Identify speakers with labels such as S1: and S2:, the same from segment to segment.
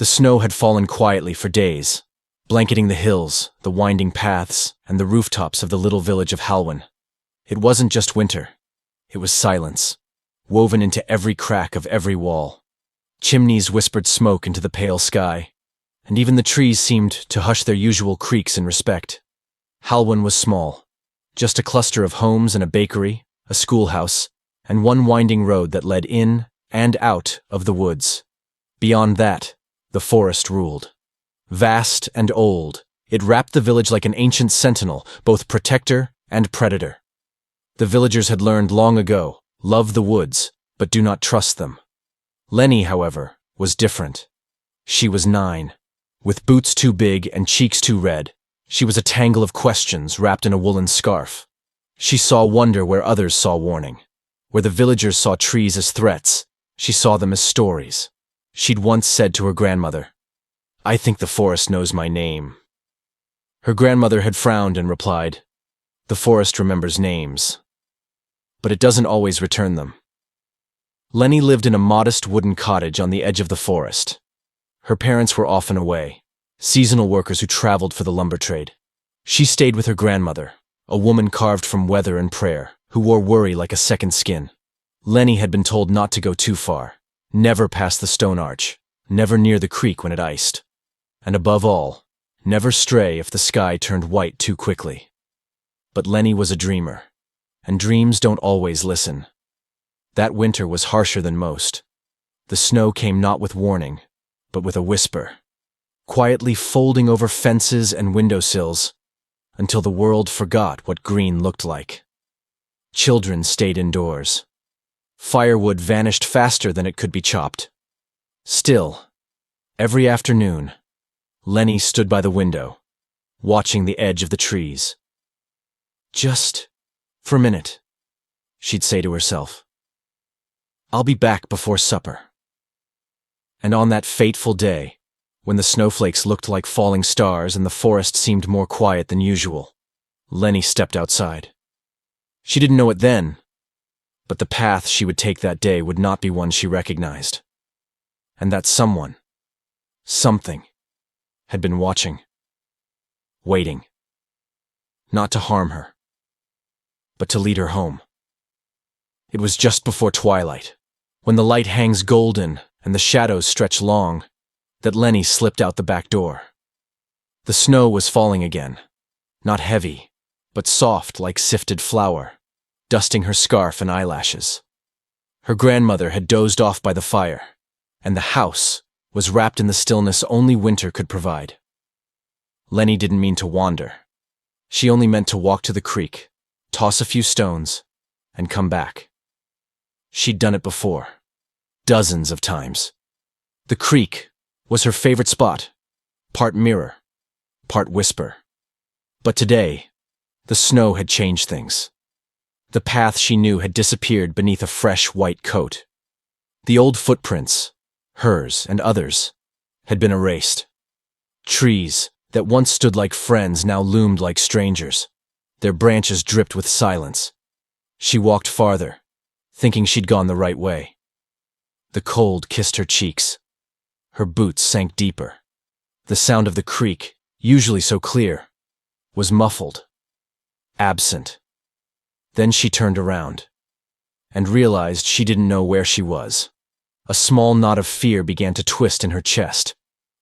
S1: The snow had fallen quietly for days, blanketing the hills, the winding paths, and the rooftops of the little village of Halwyn. It wasn't just winter. It was silence, woven into every crack of every wall. Chimneys whispered smoke into the pale sky, and even the trees seemed to hush their usual creaks in respect. Halwyn was small, just a cluster of homes and a bakery, a schoolhouse, and one winding road that led in and out of the woods. Beyond that, the forest ruled. Vast and old, it wrapped the village like an ancient sentinel, both protector and predator. The villagers had learned long ago, love the woods, but do not trust them. Lenny, however, was different. She was 9. With boots too big and cheeks too red, she was a tangle of questions wrapped in a woolen scarf. She saw wonder where others saw warning. Where the villagers saw trees as threats, she saw them as stories. She'd once said to her grandmother, "I think the forest knows my name." Her grandmother had frowned and replied, "The forest remembers names, but it doesn't always return them." Lenny lived in a modest wooden cottage on the edge of the forest. Her parents were often away, seasonal workers who traveled for the lumber trade. She stayed with her grandmother, a woman carved from weather and prayer, who wore worry like a second skin. Lenny had been told not to go too far, never past the stone arch, never near the creek when it iced, and above all, never stray if the sky turned white too quickly. But Lenny was a dreamer, and dreams don't always listen. That winter was harsher than most. The snow came not with warning, but with a whisper, quietly folding over fences and windowsills, until the world forgot what green looked like. Children stayed indoors. Firewood vanished faster than it could be chopped. Still, every afternoon, Lenny stood by the window, watching the edge of the trees. "Just for a minute," she'd say to herself. "I'll be back before supper." And on that fateful day, when the snowflakes looked like falling stars and the forest seemed more quiet than usual, Lenny stepped outside. She didn't know it then, but the path she would take that day would not be one she recognized. And that someone, something, had been watching, waiting, not to harm her, but to lead her home. It was just before twilight, when the light hangs golden and the shadows stretch long, that Lenny slipped out the back door. The snow was falling again, not heavy, but soft like sifted flour, dusting her scarf and eyelashes. Her grandmother had dozed off by the fire, and the house was wrapped in the stillness only winter could provide. Lenny didn't mean to wander. She only meant to walk to the creek, toss a few stones, and come back. She'd done it before, dozens of times. The creek was her favorite spot, part mirror, part whisper. But today, the snow had changed things. The path she knew had disappeared beneath a fresh white coat. The old footprints, hers and others, had been erased. Trees that once stood like friends now loomed like strangers. Their branches dripped with silence. She walked farther, thinking she'd gone the right way. The cold kissed her cheeks. Her boots sank deeper. The sound of the creek, usually so clear, was muffled, absent. Then she turned around, and realized she didn't know where she was. A small knot of fear began to twist in her chest.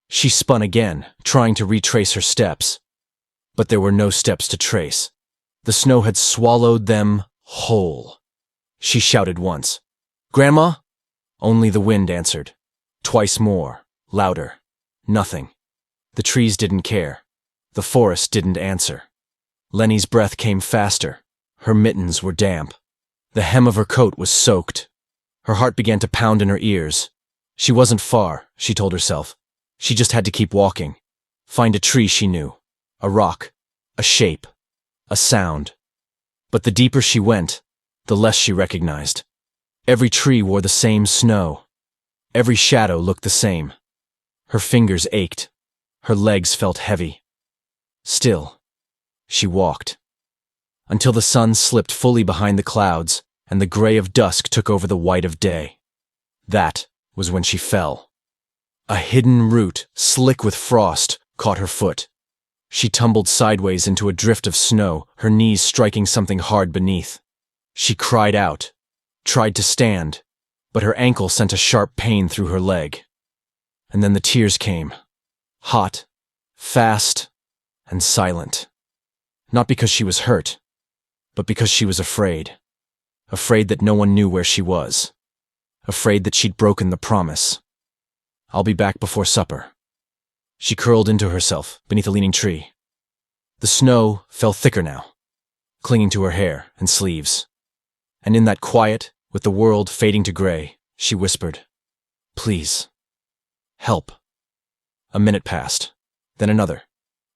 S1: She spun again, trying to retrace her steps. But there were no steps to trace. The snow had swallowed them whole. She shouted once, "Grandma?" Only the wind answered. Twice more, louder. Nothing. The trees didn't care. The forest didn't answer. Lenny's breath came faster. Her mittens were damp. The hem of her coat was soaked. Her heart began to pound in her ears. She wasn't far, she told herself. She just had to keep walking. Find a tree she knew. A rock. A shape. A sound. But the deeper she went, the less she recognized. Every tree wore the same snow. Every shadow looked the same. Her fingers ached. Her legs felt heavy. Still, she walked. Until the sun slipped fully behind the clouds and the gray of dusk took over the white of day. That was when she fell. A hidden root, slick with frost, caught her foot. She tumbled sideways into a drift of snow, her knees striking something hard beneath. She cried out, tried to stand, but her ankle sent a sharp pain through her leg. And then the tears came, hot, fast, and silent. Not because she was hurt, but because she was afraid. Afraid that no one knew where she was. Afraid that she'd broken the promise. "I'll be back before supper." She curled into herself beneath a leaning tree. The snow fell thicker now, clinging to her hair and sleeves. And in that quiet, with the world fading to gray, she whispered, "Please, help." A minute passed, then another.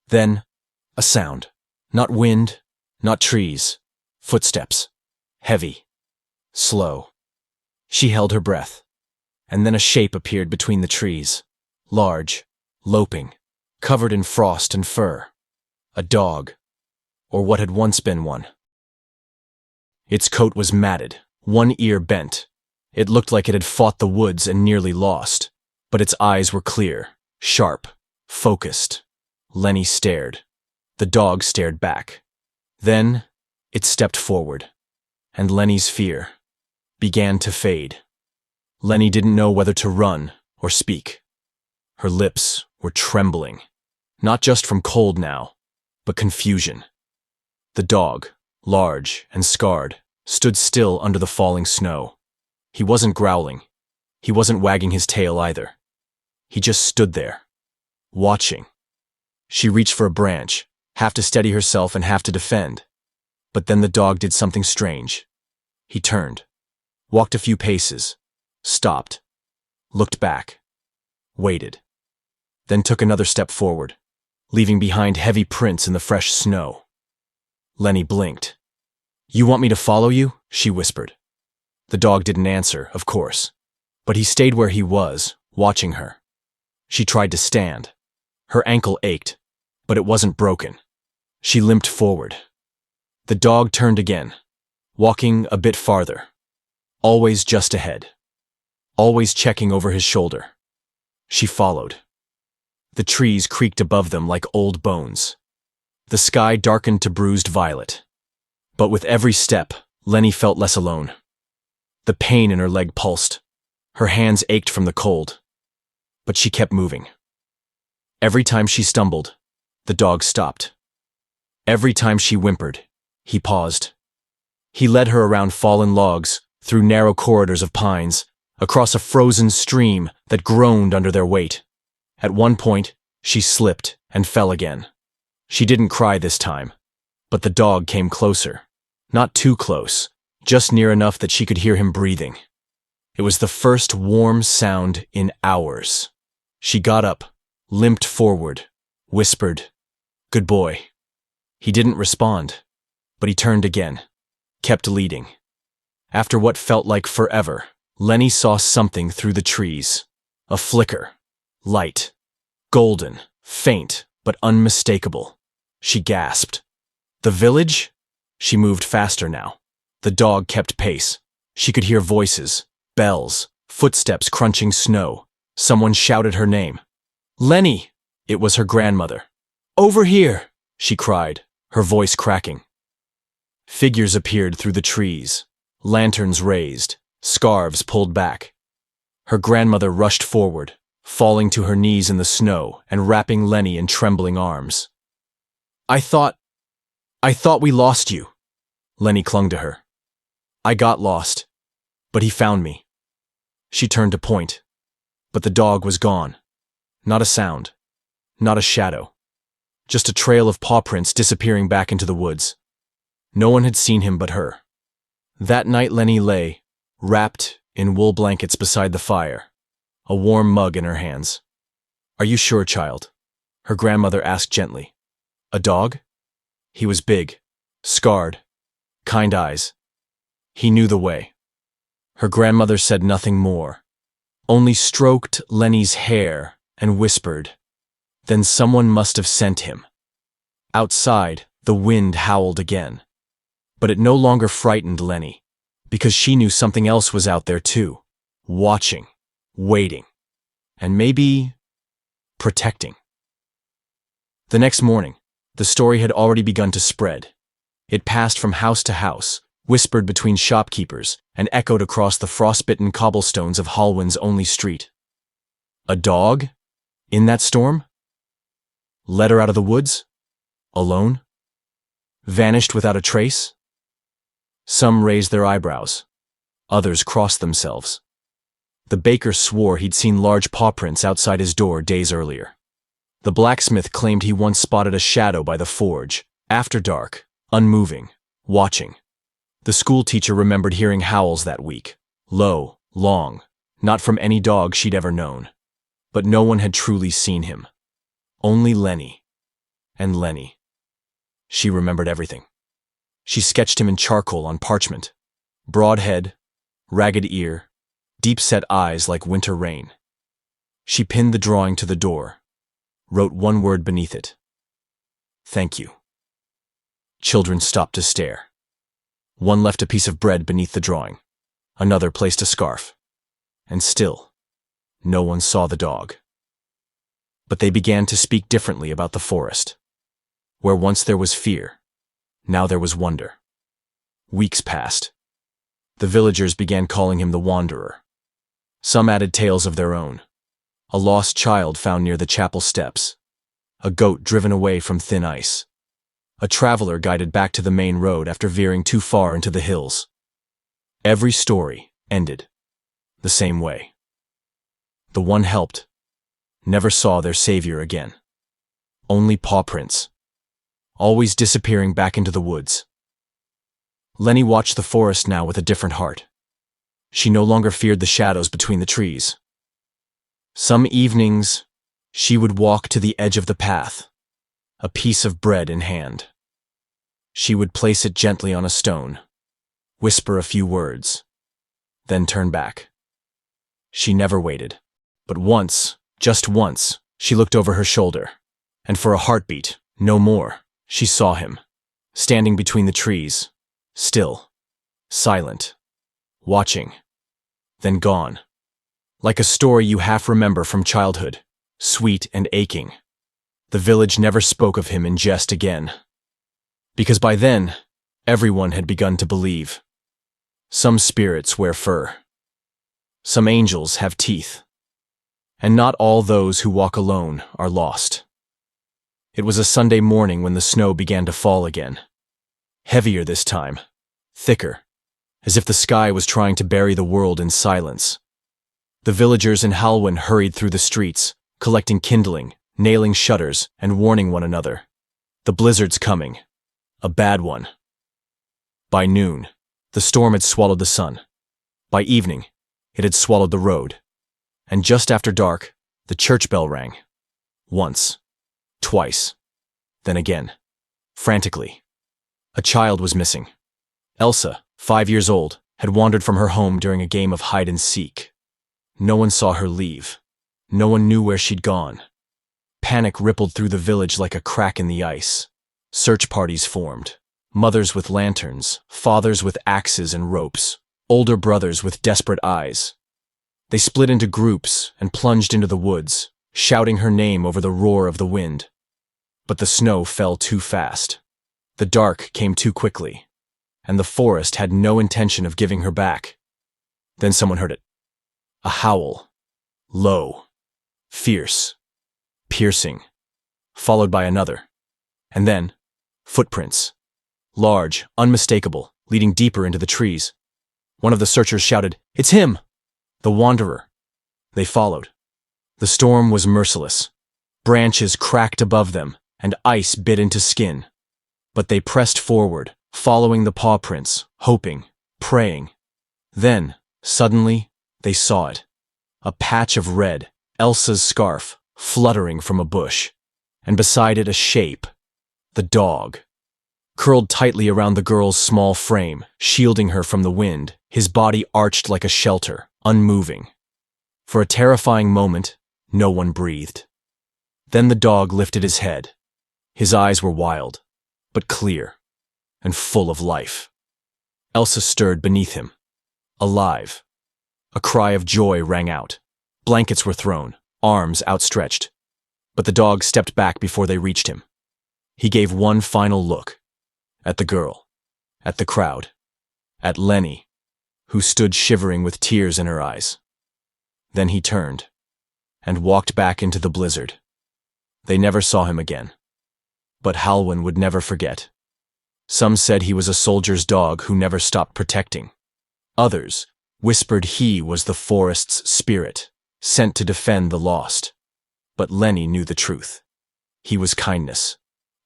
S1: Then, a sound. Not wind, not trees. Footsteps. Heavy. Slow. She held her breath. And then a shape appeared between the trees. Large, loping, covered in frost and fur. A dog. Or what had once been one. Its coat was matted, one ear bent. It looked like it had fought the woods and nearly lost. But its eyes were clear, sharp, focused. Lenny stared. The dog stared back. Then, it stepped forward. And Lenny's fear began to fade. Lenny didn't know whether to run or speak. Her lips were trembling, not just from cold now, but confusion. The dog, large and scarred, stood still under the falling snow. He wasn't growling. He wasn't wagging his tail either. He just stood there, watching. She reached for a branch, half to steady herself and half to defend. But then the dog did something strange. He turned, walked a few paces, stopped, looked back, waited, then took another step forward, leaving behind heavy prints in the fresh snow. Lenny blinked. "You want me to follow you?" she whispered. The dog didn't answer, of course, but he stayed where he was, watching her. She tried to stand. Her ankle ached, but it wasn't broken. She limped forward. The dog turned again, walking a bit farther, always just ahead, always checking over his shoulder. She followed. The trees creaked above them like old bones. The sky darkened to bruised violet. But with every step, Lenny felt less alone. The pain in her leg pulsed. Her hands ached from the cold. But she kept moving. Every time she stumbled, the dog stopped. Every time she whimpered, he paused. He led her around fallen logs, through narrow corridors of pines, across a frozen stream that groaned under their weight. At one point, she slipped and fell again. She didn't cry this time, but the dog came closer. Not too close, just near enough that she could hear him breathing. It was the first warm sound in hours. She got up, limped forward, whispered, "Good boy." He didn't respond, but he turned again, kept leading. After what felt like forever, Lenny saw something through the trees. A flicker. Light. Golden. Faint, but unmistakable. She gasped. The village? She moved faster now. The dog kept pace. She could hear voices, bells, footsteps crunching snow. Someone shouted her name. "Lenny!" It was her grandmother. "Over here!" she cried, her voice cracking. Figures appeared through the trees, lanterns raised, scarves pulled back. Her grandmother rushed forward, falling to her knees in the snow and wrapping Lenny in trembling arms. I thought we lost you." Lenny clung to her. "I got lost, but he found me." She turned to point, but the dog was gone. Not a sound, not a shadow, just a trail of paw prints disappearing back into the woods. No one had seen him but her. That night Lenny lay, wrapped in wool blankets beside the fire, a warm mug in her hands. "Are you sure, child?" her grandmother asked gently. "A dog?" He was big, scarred, kind eyes. He knew the way. Her grandmother said nothing more, only stroked Lenny's hair and whispered, "Then someone must have sent him." Outside, the wind howled again. But it no longer frightened Lenny, because she knew something else was out there too, watching, waiting. and maybe protecting. The next morning, the story had already begun to spread. It passed from house to house, whispered between shopkeepers, and echoed across the frostbitten cobblestones of Halwyn's only street. A dog? In that storm? Led her out of the woods? Alone? Vanished without a trace? Some raised their eyebrows. Others crossed themselves. The baker swore he'd seen large paw prints outside his door days earlier. The blacksmith claimed he once spotted a shadow by the forge, after dark, unmoving, watching. The schoolteacher remembered hearing howls that week, low, long, not from any dog she'd ever known. But no one had truly seen him. Only Lenny. And Lenny. She remembered everything. She sketched him in charcoal on parchment. Broad head, ragged ear, deep-set eyes like winter rain. She pinned the drawing to the door, wrote one word beneath it. Thank you. Children stopped to stare. One left a piece of bread beneath the drawing. Another placed a scarf. And still, no one saw the dog. But they began to speak differently about the forest. Where once there was fear, now there was wonder. Weeks passed. The villagers began calling him the Wanderer. Some added tales of their own. A lost child found near the chapel steps. A goat driven away from thin ice. A traveler guided back to the main road after veering too far into the hills. Every story ended the same way. The one helped never saw their savior again. Only paw prints, always disappearing back into the woods. Lenny watched the forest now with a different heart. She no longer feared the shadows between the trees. Some evenings, she would walk to the edge of the path, a piece of bread in hand. She would place it gently on a stone, whisper a few words, then turn back. She never waited. But once, just once, she looked over her shoulder, and for a heartbeat, no more, she saw him, standing between the trees, still, silent, watching, then gone. Like a story you half remember from childhood, sweet and aching. The village never spoke of him in jest again. Because by then, everyone had begun to believe. Some spirits wear fur. Some angels have teeth. And not all those who walk alone are lost. It was a Sunday morning when the snow began to fall again. Heavier this time, thicker, as if the sky was trying to bury the world in silence. The villagers in Halwyn hurried through the streets, collecting kindling, nailing shutters, and warning one another. The blizzard's coming. A bad one. By noon, the storm had swallowed the sun. By evening, it had swallowed the road. And just after dark, the church bell rang. Once. Twice. Then again. Frantically. A child was missing. Elsa, 5 years old, had wandered from her home during a game of hide and seek. No one saw her leave. No one knew where she'd gone. Panic rippled through the village like a crack in the ice. Search parties formed. Mothers with lanterns, fathers with axes and ropes, older brothers with desperate eyes. They split into groups and plunged into the woods, shouting her name over the roar of the wind. But the snow fell too fast. The dark came too quickly, and the forest had no intention of giving her back. Then someone heard it. A howl. Low. Fierce. Piercing. Followed by another. And then, footprints. Large, unmistakable, leading deeper into the trees. One of the searchers shouted, "It's him! The Wanderer." They followed. The storm was merciless. Branches cracked above them, and ice bit into skin. But they pressed forward, following the paw prints, hoping, praying. Then, suddenly, they saw it. A patch of red, Elsa's scarf, fluttering from a bush. And beside it a shape. The dog. Curled tightly around the girl's small frame, shielding her from the wind, his body arched like a shelter, unmoving. For a terrifying moment, no one breathed. Then the dog lifted his head. His eyes were wild, but clear, and full of life. Elsa stirred beneath him. Alive. A cry of joy rang out. Blankets were thrown, arms outstretched. But the dog stepped back before they reached him. He gave one final look. At the girl. At the crowd. At Lenny, who stood shivering with tears in her eyes. Then he turned and walked back into the blizzard. They never saw him again. But Halwyn would never forget. Some said he was a soldier's dog who never stopped protecting. Others whispered he was the forest's spirit, sent to defend the lost. But Lenny knew the truth. He was kindness,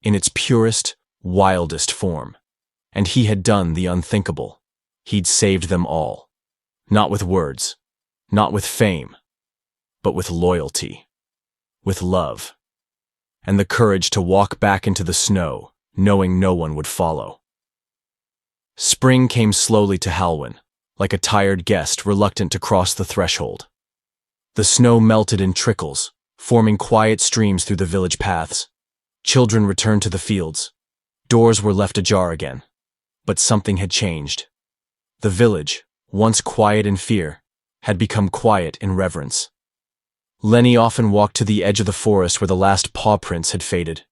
S1: in its purest, wildest form. And he had done the unthinkable. He'd saved them all. Not with words, not with fame, but with loyalty, with love, and the courage to walk back into the snow, knowing no one would follow. Spring came slowly to Halwyn, like a tired guest reluctant to cross the threshold. The snow melted in trickles, forming quiet streams through the village paths. Children returned to the fields. Doors were left ajar again. But something had changed. The village, once quiet in fear, had become quiet in reverence. Lenny often walked to the edge of the forest where the last paw prints had faded.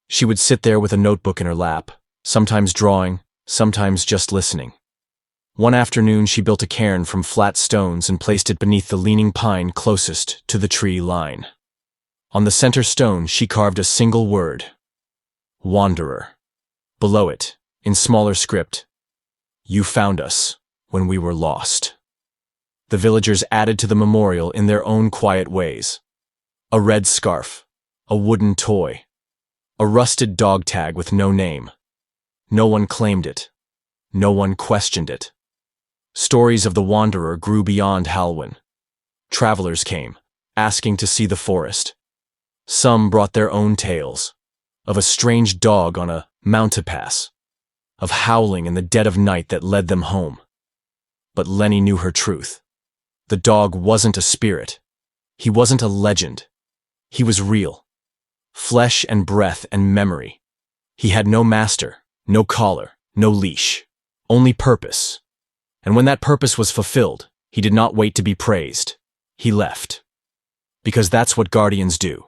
S1: She would sit there with a notebook in her lap, sometimes drawing, sometimes just listening. One afternoon she built a cairn from flat stones and placed it beneath the leaning pine closest to the tree line. On the center stone she carved a single word: Wanderer. Below it, in smaller script, "You found us when we were lost." The villagers added to the memorial in their own quiet ways. A red scarf, a wooden toy, a rusted dog tag with no name. No one claimed it. No one questioned it. Stories of the wanderer grew beyond Halwyn. Travelers came, asking to see the forest. Some brought their own tales, of a strange dog on a mountapass, of howling in the dead of night that led them home. But Lenny knew her truth. The dog wasn't a spirit. He wasn't a legend. He was real. Flesh and breath and memory. He had no master, no collar, no leash, only purpose. And when that purpose was fulfilled, he did not wait to be praised. He left. Because that's what guardians do.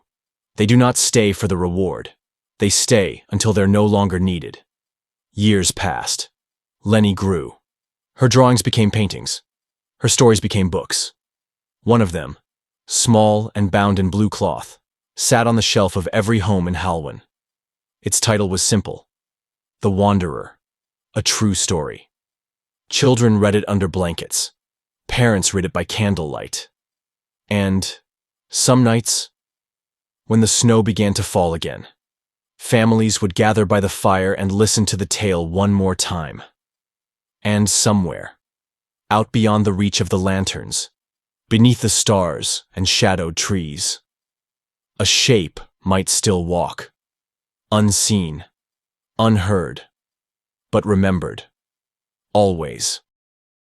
S1: They do not stay for the reward. They stay until they're no longer needed. Years passed. Lenny grew. Her drawings became paintings. Her stories became books. One of them, small and bound in blue cloth, sat on the shelf of every home in Halwyn. Its title was simple: The Wanderer, a true story. Children read it under blankets. Parents read it by candlelight. And some nights, when the snow began to fall again, families would gather by the fire and listen to the tale one more time. And somewhere, out beyond the reach of the lanterns, beneath the stars and shadowed trees, a shape might still walk, unseen, unheard, but remembered, always.